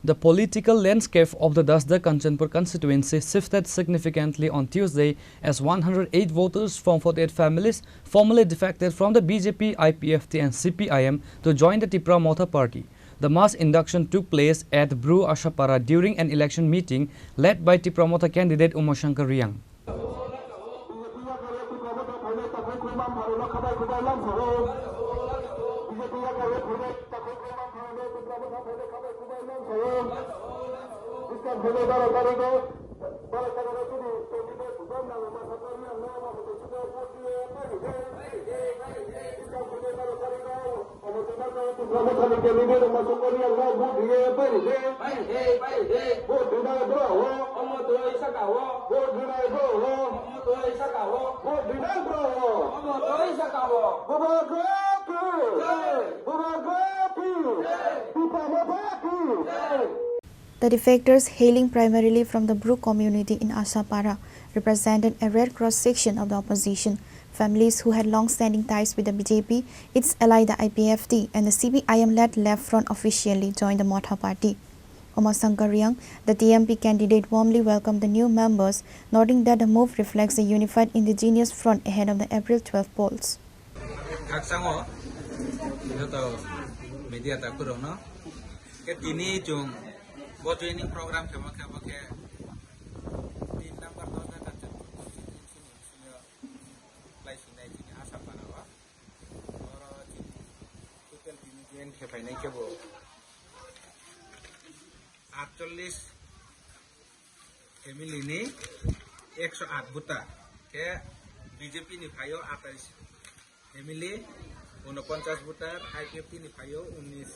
The political landscape of the Dasda-Kanchanpur constituency shifted significantly on Tuesday as 108 voters from 48 families formally defected from the BJP, IPFT and CPIM to join the Tipra Motha Party. The mass induction took place at Bru Ashapara during an election meeting led by Tipra Motha candidate Umashankar Reang. The defectors, hailing primarily from the Bru community in Ashapara, represented a Red Cross section of the opposition. Families who had long-standing ties with the BJP, its ally the IPFT, and the CPIM-led Left Front officially joined the Motha Party. Umashankar Reang, the TMP candidate, warmly welcomed the new members, noting that the move reflects a unified indigenous front ahead of the April 12 polls. training program ke तीन number Dasda-Kanchanpur constituency Chini Ashapara wa और total Chini के final के वो 48 family ने 108 बुता के BJP ने फायो 28 फैमिली 49 बुता IPFT ने फायो 19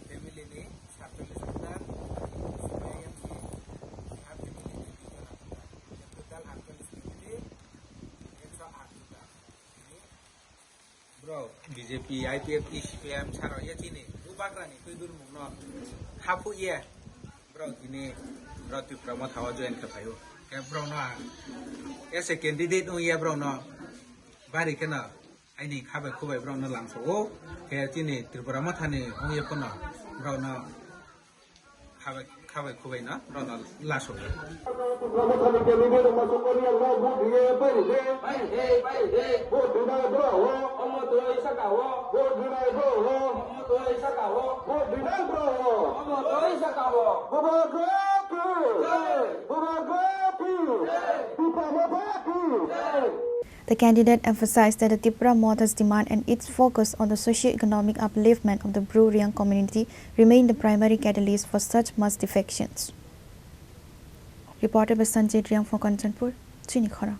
फैमिली ने 47 बुता BJP, IPFT, CPIM, Charo, ya Chini, Ubagrani, Pidur Mugno, Hapu ye, bro, Chini, bro, Tipra Motha join Kapayo, bro, no, as a candidate, no, yeah, bro, no, Barricana, I need have a Kuba, bro, no, Lamso, Chini, Tripura Motha, only a Pona, bro, no, have a Kuba, no, bro, no, Lasso. The candidate emphasized that the Tipra Motha's demand and its focus on the socio-economic upliftment of the Bru Reang community remain the primary catalyst for such mass defections. Reported by Sanjay Reang for Kanchanpur, Chini, Khorang.